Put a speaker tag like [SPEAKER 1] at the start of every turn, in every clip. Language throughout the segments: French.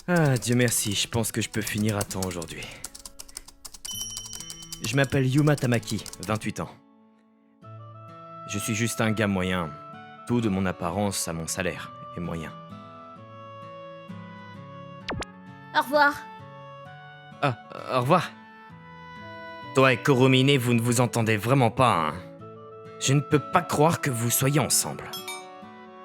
[SPEAKER 1] Ah, Dieu merci, je pense que je peux finir à temps aujourd'hui. Je m'appelle Yuma Tamaki, 28 ans. Je suis juste un gars moyen. Tout de mon apparence à mon salaire est moyen.
[SPEAKER 2] Au revoir.
[SPEAKER 1] Ah, au revoir. Toi et Kuromine, vous ne vous entendez vraiment pas, hein. Je ne peux pas croire que vous soyez ensemble.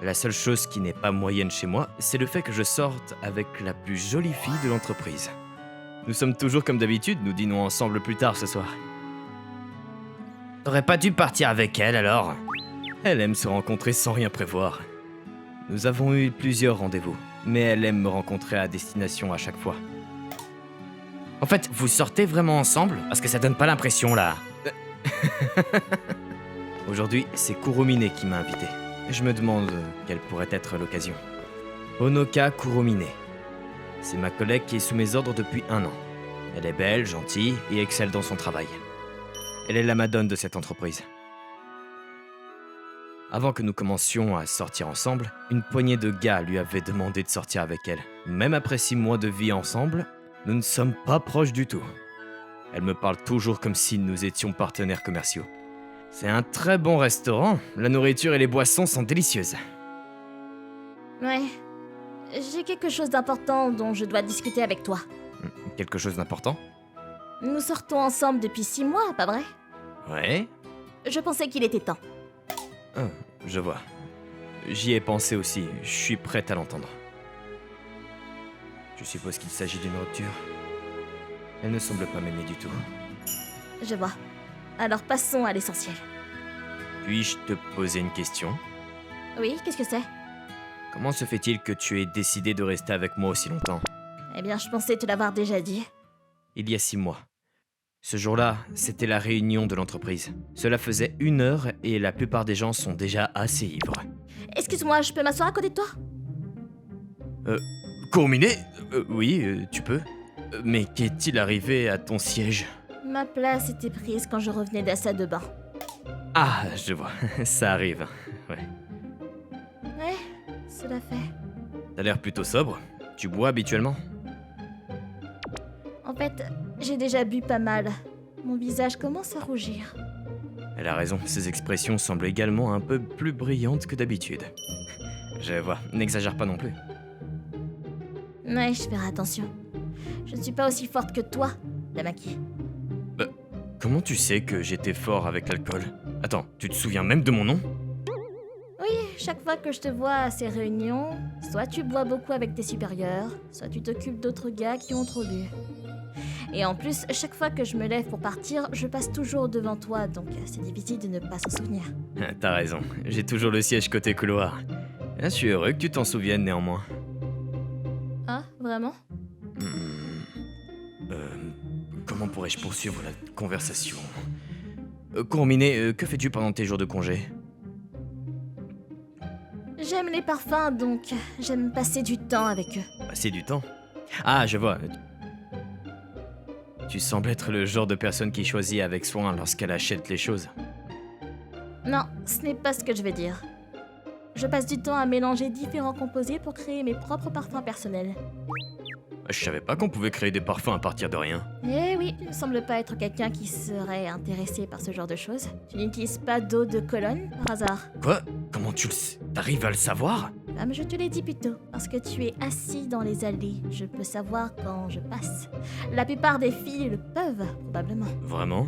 [SPEAKER 1] La seule chose qui n'est pas moyenne chez moi, c'est le fait que je sorte avec la plus jolie fille de l'entreprise. Nous sommes toujours comme d'habitude, nous dînons ensemble plus tard ce soir. T'aurais pas dû partir avec elle alors? Elle aime se rencontrer sans rien prévoir. Nous avons eu plusieurs rendez-vous, mais elle aime me rencontrer à destination à chaque fois. En fait, vous sortez vraiment ensemble? Parce que ça donne pas l'impression là. Aujourd'hui, c'est Kuromine qui m'a invité. Je me demande quelle pourrait être l'occasion. Honoka Kuromine. C'est ma collègue qui est sous mes ordres depuis 1 an. Elle est belle, gentille et excelle dans son travail. Elle est la madone de cette entreprise. Avant que nous commencions à sortir ensemble, une poignée de gars lui avait demandé de sortir avec elle. Même après 6 mois de vie ensemble, nous ne sommes pas proches du tout. Elle me parle toujours comme si nous étions partenaires commerciaux. C'est un très bon restaurant, la nourriture et les boissons sont délicieuses.
[SPEAKER 2] Ouais. J'ai quelque chose d'important dont je dois discuter avec toi.
[SPEAKER 1] Quelque chose d'important?
[SPEAKER 2] Nous sortons ensemble depuis 6 mois, pas vrai?
[SPEAKER 1] Ouais.
[SPEAKER 2] Je pensais qu'il était temps.
[SPEAKER 1] Ah, je vois. J'y ai pensé aussi, je suis prête à l'entendre. Je suppose qu'il s'agit d'une rupture. Elle ne semble pas m'aimer du tout.
[SPEAKER 2] Je vois. Alors passons à l'essentiel.
[SPEAKER 1] Puis-je te poser une question?
[SPEAKER 2] Oui, qu'est-ce que c'est?
[SPEAKER 1] Comment se fait-il que tu aies décidé de rester avec moi aussi longtemps?
[SPEAKER 2] Eh bien, je pensais te l'avoir déjà dit.
[SPEAKER 1] Il y a 6 mois. Ce jour-là, c'était la réunion de l'entreprise. Cela faisait 1 heure et la plupart des gens sont déjà assez ivres.
[SPEAKER 2] Excuse-moi, je peux m'asseoir à côté de toi?
[SPEAKER 1] Kuromine? Oui, tu peux. Mais qu'est-il arrivé à ton siège?
[SPEAKER 2] Ma place était prise quand je revenais de la salle de bain.
[SPEAKER 1] Ah, je vois, ça arrive. Ouais.
[SPEAKER 2] Ouais, cela fait.
[SPEAKER 1] T'as l'air plutôt sobre. Tu bois habituellement?
[SPEAKER 2] En fait, j'ai déjà bu pas mal. Mon visage commence à rougir.
[SPEAKER 1] Elle a raison, ses expressions semblent également un peu plus brillantes que d'habitude. Je vois, n'exagère pas non plus.
[SPEAKER 2] Ouais, je ferai attention. Je ne suis pas aussi forte que toi, Tamaki.
[SPEAKER 1] Comment tu sais que j'étais fort avec l'alcool? Attends, tu te souviens même de mon nom?
[SPEAKER 2] Oui, chaque fois que je te vois à ces réunions, soit tu bois beaucoup avec tes supérieurs, soit tu t'occupes d'autres gars qui ont trop bu. Et en plus, chaque fois que je me lève pour partir, je passe toujours devant toi, donc c'est difficile de ne pas s'en souvenir.
[SPEAKER 1] T'as raison, j'ai toujours le siège côté couloir. Je suis heureux que tu t'en souviennes néanmoins.
[SPEAKER 2] Ah, vraiment?
[SPEAKER 1] Comment pourrais-je poursuivre la conversation? Kuromine, que fais-tu pendant tes jours de congé?
[SPEAKER 2] J'aime les parfums, donc j'aime passer du temps avec eux.
[SPEAKER 1] Passer du temps? Ah, je vois. Tu sembles être le genre de personne qui choisit avec soin lorsqu'elle achète les choses.
[SPEAKER 2] Non, ce n'est pas ce que je veux dire. Je passe du temps à mélanger différents composés pour créer mes propres parfums personnels.
[SPEAKER 1] Je savais pas qu'on pouvait créer des parfums à partir de rien.
[SPEAKER 2] Eh oui, tu ne sembles pas être quelqu'un qui serait intéressé par ce genre de choses. Tu n'utilises pas d'eau de Cologne, par hasard?
[SPEAKER 1] Quoi? Comment tu le sais? T'arrives à le savoir?
[SPEAKER 2] Comme je te l'ai dit plus tôt, parce que tu es assis dans les allées, je peux savoir quand je passe. La plupart des filles le peuvent, probablement.
[SPEAKER 1] Vraiment?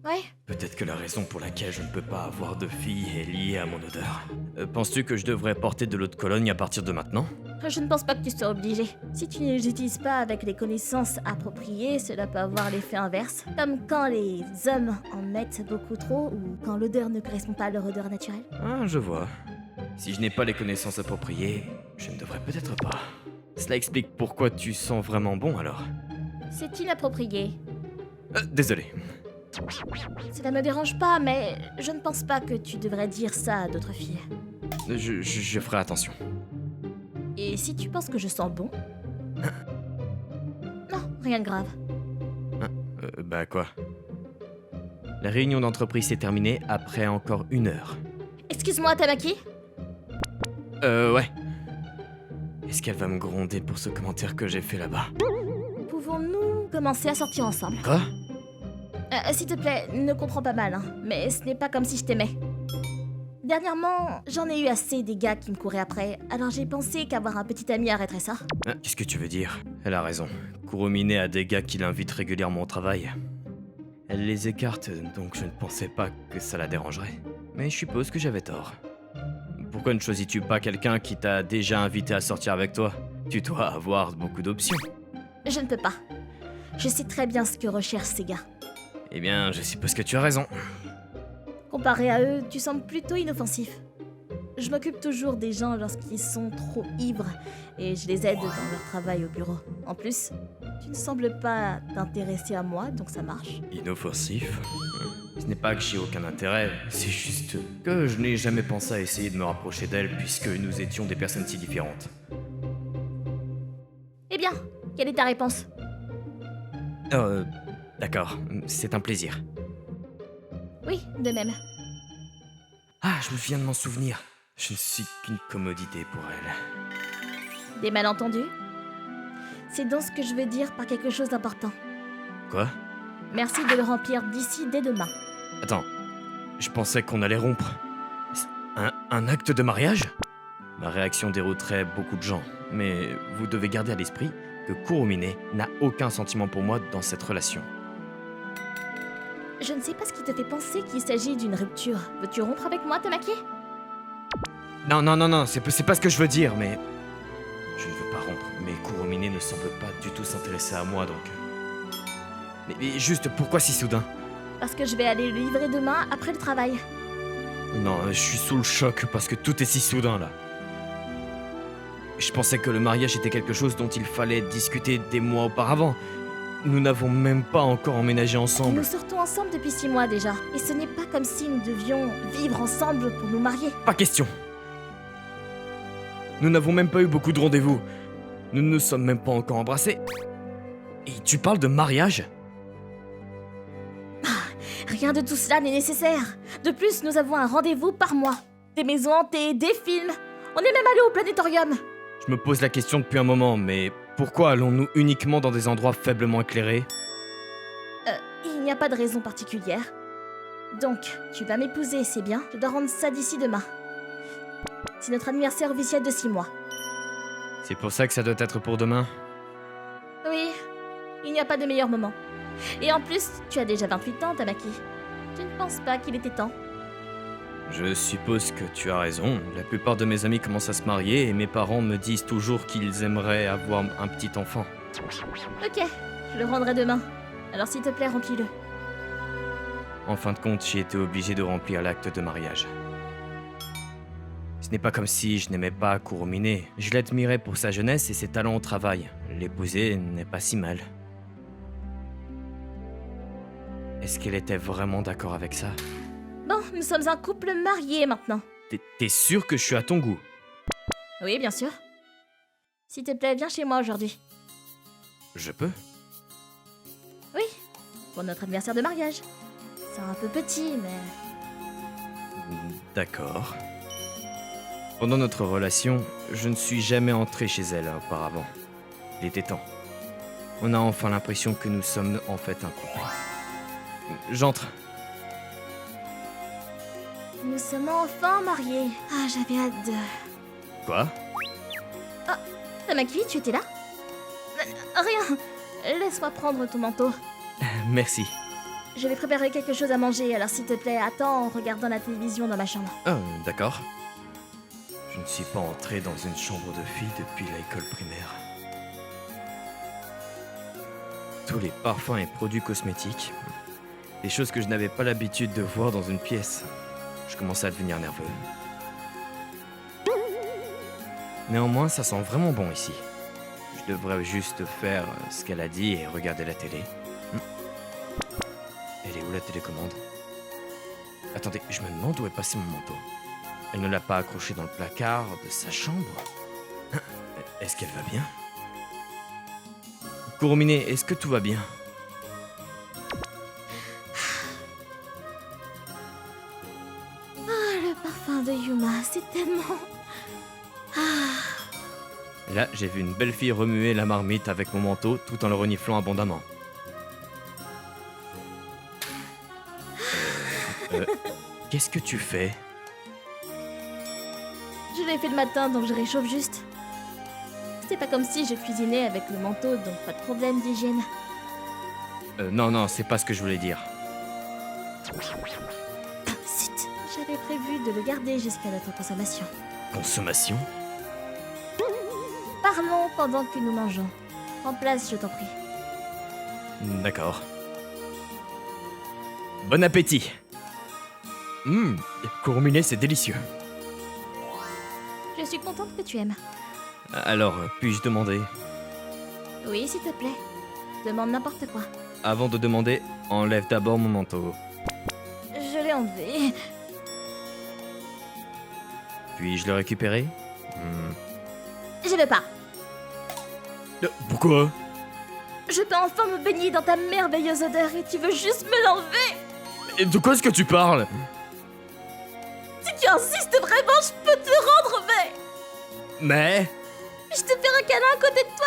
[SPEAKER 2] Ouais,
[SPEAKER 1] Peut-être que la raison pour laquelle je ne peux pas avoir de fille est liée à mon odeur. Penses-tu que je devrais porter de l'eau de Cologne à partir de maintenant?
[SPEAKER 2] je ne pense pas que tu sois obligé. Si tu ne les utilises pas avec les connaissances appropriées, cela peut avoir l'effet inverse. Comme quand les hommes en mettent beaucoup trop ou quand l'odeur ne correspond pas à leur odeur naturelle.
[SPEAKER 1] Ah, je vois. Si je n'ai pas les connaissances appropriées, je ne devrais peut-être pas. Cela explique pourquoi tu sens vraiment bon alors.
[SPEAKER 2] C'est inapproprié.
[SPEAKER 1] Désolé.
[SPEAKER 2] Cela me dérange pas, mais je ne pense pas que tu devrais dire ça à d'autres filles.
[SPEAKER 1] Je ferai attention.
[SPEAKER 2] Et si tu penses que je sens bon? Non, rien de grave.
[SPEAKER 1] Bah quoi? La réunion d'entreprise s'est terminée après encore 1 heure.
[SPEAKER 2] Excuse-moi, Tamaki?
[SPEAKER 1] Ouais. Est-ce qu'elle va me gronder pour ce commentaire que j'ai fait là-bas?
[SPEAKER 2] Pouvons-nous commencer à sortir ensemble?
[SPEAKER 1] Quoi?
[SPEAKER 2] S'il te plaît, ne comprends pas mal, hein, mais ce n'est pas comme si je t'aimais. Dernièrement, j'en ai eu assez des gars qui me couraient après, alors j'ai pensé qu'avoir un petit ami arrêterait ça.
[SPEAKER 1] Qu'est-ce que tu veux dire? Elle a raison. Kuromine a des gars qui l'invitent régulièrement au travail. Elle les écarte, donc je ne pensais pas que ça la dérangerait. Mais je suppose que j'avais tort. Pourquoi ne choisis-tu pas quelqu'un qui t'a déjà invité à sortir avec toi? Tu dois avoir beaucoup d'options.
[SPEAKER 2] Je ne peux pas. Je sais très bien ce que recherchent ces gars.
[SPEAKER 1] Eh bien, je suppose que tu as raison.
[SPEAKER 2] Comparé à eux, tu sembles plutôt inoffensif. Je m'occupe toujours des gens lorsqu'ils sont trop ivres et je les aide dans leur travail au bureau. En plus, tu ne sembles pas t'intéresser à moi, donc ça marche.
[SPEAKER 1] Inoffensif? Ce n'est pas que j'ai aucun intérêt, c'est juste que je n'ai jamais pensé à essayer de me rapprocher d'elle puisque nous étions des personnes si différentes.
[SPEAKER 2] Eh bien, quelle est ta réponse?
[SPEAKER 1] D'accord, c'est un plaisir.
[SPEAKER 2] Oui, de même.
[SPEAKER 1] Ah, je me viens de m'en souvenir. Je ne suis qu'une commodité pour elle.
[SPEAKER 2] Des malentendus? C'est donc ce que je veux dire par quelque chose d'important.
[SPEAKER 1] Quoi?
[SPEAKER 2] Merci de le remplir d'ici dès demain.
[SPEAKER 1] Attends, je pensais qu'on allait rompre. Un acte de mariage? Ma réaction dérouterait beaucoup de gens, mais vous devez garder à l'esprit que Kuromine n'a aucun sentiment pour moi dans cette relation.
[SPEAKER 2] Je ne sais pas ce qui te fait penser qu'il s'agit d'une rupture. Veux-tu rompre avec moi, Tamaki?
[SPEAKER 1] Non, c'est pas ce que je veux dire, mais... Je ne veux pas rompre, mais Kuromine ne semble pas du tout s'intéresser à moi, donc... Mais juste, pourquoi si soudain?
[SPEAKER 2] Parce que je vais aller le livrer demain après le travail.
[SPEAKER 1] Non, je suis sous le choc parce que tout est si soudain, là. Je pensais que le mariage était quelque chose dont il fallait discuter des mois auparavant. Nous n'avons même pas encore emménagé ensemble.
[SPEAKER 2] Nous sortons ensemble depuis 6 mois déjà. Et ce n'est pas comme si nous devions vivre ensemble pour nous marier.
[SPEAKER 1] Pas question. Nous n'avons même pas eu beaucoup de rendez-vous. Nous ne nous sommes même pas encore embrassés. Et tu parles de mariage?
[SPEAKER 2] Rien de tout cela n'est nécessaire. De plus, nous avons un rendez-vous par mois. Des maisons hantées, des films. On est même allé au planétorium.
[SPEAKER 1] Je me pose la question depuis un moment, mais pourquoi allons-nous uniquement dans des endroits faiblement éclairés?
[SPEAKER 2] Il n'y a pas de raison particulière. Donc, tu vas m'épouser, c'est bien. Je dois rendre ça d'ici demain. C'est notre anniversaire officiel de 6 mois.
[SPEAKER 1] C'est pour ça que ça doit être pour demain?
[SPEAKER 2] Oui, il n'y a pas de meilleur moment. Et en plus, tu as déjà 28 ans, Tamaki. Je ne pense pas qu'il était temps.
[SPEAKER 1] Je suppose que tu as raison. La plupart de mes amis commencent à se marier et mes parents me disent toujours qu'ils aimeraient avoir un petit enfant.
[SPEAKER 2] Ok, je le rendrai demain. Alors s'il te plaît, remplis-le.
[SPEAKER 1] En fin de compte, j'ai été obligé de remplir l'acte de mariage. Ce n'est pas comme si je n'aimais pas Kuromine. Je l'admirais pour sa jeunesse et ses talents au travail. L'épouser n'est pas si mal. Est-ce qu'elle était vraiment d'accord avec ça?
[SPEAKER 2] Bon, nous sommes un couple marié maintenant.
[SPEAKER 1] T'es sûr que je suis à ton goût?
[SPEAKER 2] Oui, bien sûr. S'il te plaît, viens chez moi aujourd'hui.
[SPEAKER 1] Je peux?
[SPEAKER 2] Oui, pour notre anniversaire de mariage. C'est un peu petit, mais...
[SPEAKER 1] D'accord. Pendant notre relation, je ne suis jamais entré chez elle auparavant. Il était temps. On a enfin l'impression que nous sommes en fait un couple. J'entre.
[SPEAKER 2] Nous sommes enfin mariés. Ah, j'avais hâte de...
[SPEAKER 1] Quoi?
[SPEAKER 2] Tamaki, tu étais là? Rien. Laisse-moi prendre ton manteau.
[SPEAKER 1] Merci.
[SPEAKER 2] Je vais préparer quelque chose à manger, alors s'il te plaît, attends en regardant la télévision dans ma chambre.
[SPEAKER 1] D'accord. Je ne suis pas entré dans une chambre de fille depuis l'école primaire. Tous les parfums et produits cosmétiques. Des choses que je n'avais pas l'habitude de voir dans une pièce. Je commençais à devenir nerveux. Néanmoins, ça sent vraiment bon ici. Je devrais juste faire ce qu'elle a dit et regarder la télé. Elle est où la télécommande? Attendez, je me demande où est passé mon manteau. Elle ne l'a pas accroché dans le placard de sa chambre? Est-ce qu'elle va bien? Kuromine, est-ce que tout va bien?
[SPEAKER 2] Ah, le parfum de Yuma, c'est tellement... Ah,
[SPEAKER 1] j'ai vu une belle fille remuer la marmite avec mon manteau tout en le reniflant abondamment. Qu'est-ce que tu fais?
[SPEAKER 2] Je l'ai fait le matin, donc je réchauffe juste. C'est pas comme si je cuisinais avec le manteau, donc pas de problème d'hygiène.
[SPEAKER 1] Non, c'est pas ce que je voulais dire.
[SPEAKER 2] Zut, j'avais prévu de le garder jusqu'à notre consommation.
[SPEAKER 1] Consommation?
[SPEAKER 2] Parlons pendant que nous mangeons. En place, je t'en prie.
[SPEAKER 1] D'accord. Bon appétit! Courminet, c'est délicieux.
[SPEAKER 2] Je suis contente que tu aimes.
[SPEAKER 1] Alors, puis-je demander?
[SPEAKER 2] Oui, s'il te plaît. Demande n'importe quoi.
[SPEAKER 1] Avant de demander, enlève d'abord mon manteau.
[SPEAKER 2] Je l'ai enlevé.
[SPEAKER 1] Puis-je le récupérer?
[SPEAKER 2] Je veux pas.
[SPEAKER 1] Pourquoi?
[SPEAKER 2] Je peux enfin me baigner dans ta merveilleuse odeur et tu veux juste me l'enlever.
[SPEAKER 1] Et de quoi est-ce que tu parles?
[SPEAKER 2] Si tu insistes vraiment, je peux te le rendre,
[SPEAKER 1] Mais...
[SPEAKER 2] je te fais un câlin à côté de toi.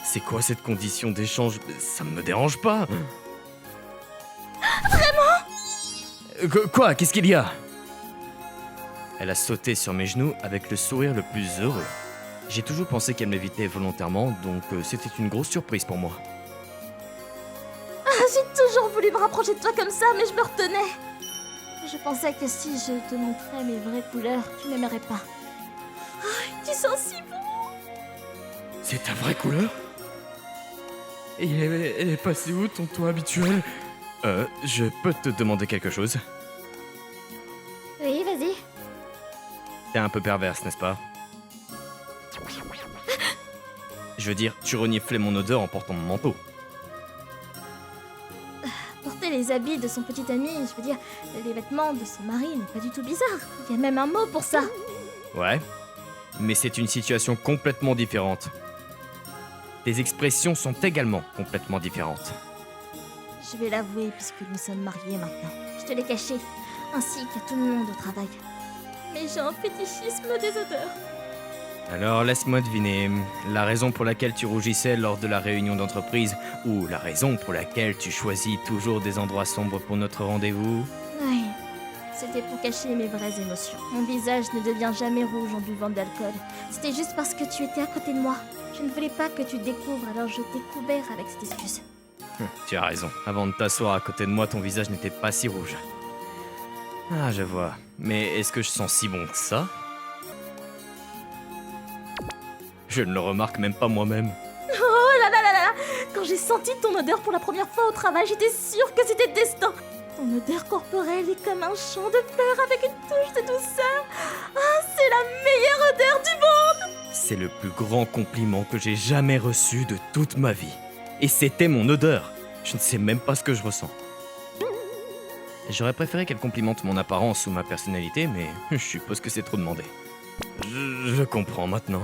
[SPEAKER 1] C'est quoi cette condition d'échange? Ça me dérange pas. Vraiment? Quoi? Qu'est-ce qu'il y a? Elle a sauté sur mes genoux avec le sourire le plus heureux. J'ai toujours pensé qu'elle m'évitait volontairement, donc c'était une grosse surprise pour moi.
[SPEAKER 2] J'ai toujours voulu me rapprocher de toi comme ça, mais je me retenais. Je pensais que si je te montrais mes vraies couleurs, tu m'aimerais pas. Tu sens si bon.
[SPEAKER 1] C'est ta vraie couleur? Et elle est passée où, ton toit habituel? Je peux te demander quelque chose?
[SPEAKER 2] Oui, vas-y.
[SPEAKER 1] T'es un peu perverse, n'est-ce pas? Je veux dire, tu reniflais mon odeur en portant mon manteau.
[SPEAKER 2] Porter les habits de son petit ami, je veux dire, les vêtements de son mari n'est pas du tout bizarre. Il y a même un mot pour ça.
[SPEAKER 1] Ouais, mais c'est une situation complètement différente. Tes expressions sont également complètement différentes.
[SPEAKER 2] Je vais l'avouer puisque nous sommes mariés maintenant. Je te l'ai caché, ainsi qu'à tout le monde au travail. Mais j'ai un fétichisme des odeurs.
[SPEAKER 1] Alors laisse-moi deviner, la raison pour laquelle tu rougissais lors de la réunion d'entreprise, ou la raison pour laquelle tu choisis toujours des endroits sombres pour notre rendez-vous?
[SPEAKER 2] Oui, c'était pour cacher mes vraies émotions. Mon visage ne devient jamais rouge en buvant de l'alcool. C'était juste parce que tu étais à côté de moi. Je ne voulais pas que tu découvres, alors je t'ai couvert avec cette excuse.
[SPEAKER 1] Tu as raison, avant de t'asseoir à côté de moi, ton visage n'était pas si rouge. Ah, je vois. Mais est-ce que je sens si bon que ça? Je ne le remarque même pas moi-même.
[SPEAKER 2] Oh là là là là là. Quand j'ai senti ton odeur pour la première fois au travail, j'étais sûre que c'était destin. Ton odeur corporelle est comme un champ de fleurs avec une touche de douceur. Ah, c'est la meilleure odeur du monde.
[SPEAKER 1] C'est le plus grand compliment que j'ai jamais reçu de toute ma vie. Et c'était mon odeur. Je ne sais même pas ce que je ressens. J'aurais préféré qu'elle complimente mon apparence ou ma personnalité, mais je suppose que c'est trop demandé. Je comprends maintenant.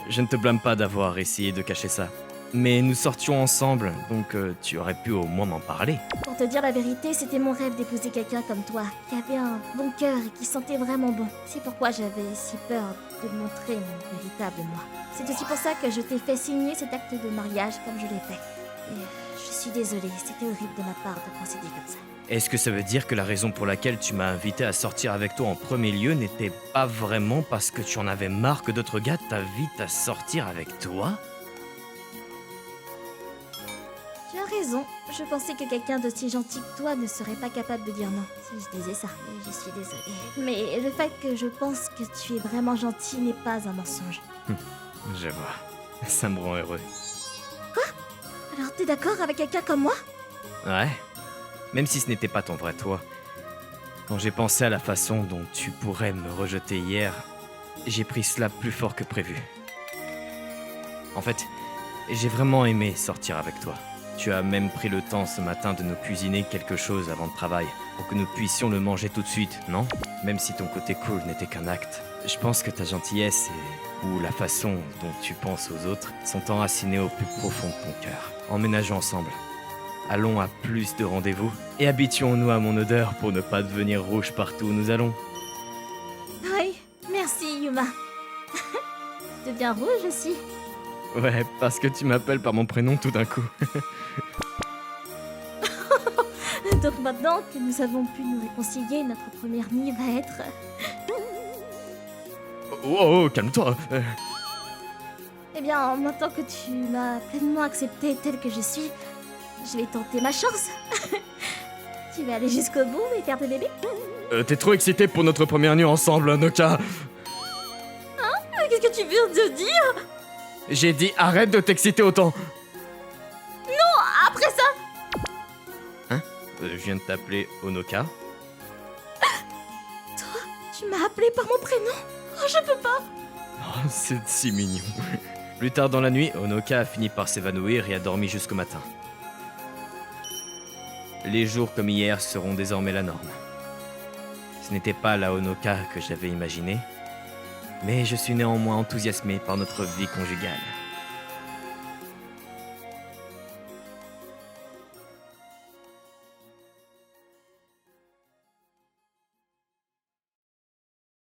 [SPEAKER 1] Je ne te blâme pas d'avoir essayé de cacher ça. Mais nous sortions ensemble, donc tu aurais pu au moins m'en parler.
[SPEAKER 2] Pour te dire la vérité, c'était mon rêve d'épouser quelqu'un comme toi, qui avait un bon cœur et qui sentait vraiment bon. C'est pourquoi j'avais si peur de montrer mon véritable moi. C'est aussi pour ça que je t'ai fait signer cet acte de mariage comme je l'ai fait. Et je suis désolée, c'était horrible de ma part de procéder comme ça.
[SPEAKER 1] Est-ce que ça veut dire que la raison pour laquelle tu m'as invité à sortir avec toi en premier lieu n'était pas vraiment parce que tu en avais marre que d'autres gars t'invitent à sortir avec toi?
[SPEAKER 2] Tu as raison, je pensais que quelqu'un d'aussi gentil que toi ne serait pas capable de dire non. Si je disais ça, et je suis désolée. Mais le fait que je pense que tu es vraiment gentil n'est pas un mensonge.
[SPEAKER 1] Je vois. Ça me rend heureux.
[SPEAKER 2] Alors t'es d'accord avec quelqu'un comme moi?
[SPEAKER 1] Ouais. Même si ce n'était pas ton vrai toi. Quand j'ai pensé à la façon dont tu pourrais me rejeter hier, j'ai pris cela plus fort que prévu. En fait, j'ai vraiment aimé sortir avec toi. Tu as même pris le temps ce matin de nous cuisiner quelque chose avant le travail, pour que nous puissions le manger tout de suite, non? Même si ton côté cool n'était qu'un acte. Je pense que ta gentillesse ou la façon dont tu penses aux autres sont enracinées au plus profond de ton cœur. Emménageons ensemble. Allons à plus de rendez-vous et habituons-nous à mon odeur pour ne pas devenir rouge partout où nous allons.
[SPEAKER 2] Oui, merci Yuma. Je bien rouge aussi.
[SPEAKER 1] Ouais, parce que tu m'appelles par mon prénom tout d'un coup.
[SPEAKER 2] Donc maintenant que nous avons pu nous réconcilier, notre première nuit va être...
[SPEAKER 1] Oh, calme-toi.
[SPEAKER 2] Eh bien, maintenant que tu m'as pleinement accepté telle que je suis, je vais tenter ma chance. Tu vas aller jusqu'au bout et faire des bébés?
[SPEAKER 1] T'es trop excité pour notre première nuit ensemble, Noka.
[SPEAKER 2] Qu'est-ce que tu viens de dire?
[SPEAKER 1] J'ai dit arrête de t'exciter autant.
[SPEAKER 2] Après ça,
[SPEAKER 1] Je viens de t'appeler Onoka.
[SPEAKER 2] tu m'as appelé par mon prénom? Oh, je peux pas.
[SPEAKER 1] Oh, c'est si mignon. Plus tard dans la nuit, Onoka a fini par s'évanouir et a dormi jusqu'au matin. Les jours comme hier seront désormais la norme. Ce n'était pas la Onoka que j'avais imaginée, mais je suis néanmoins enthousiasmé par notre vie conjugale.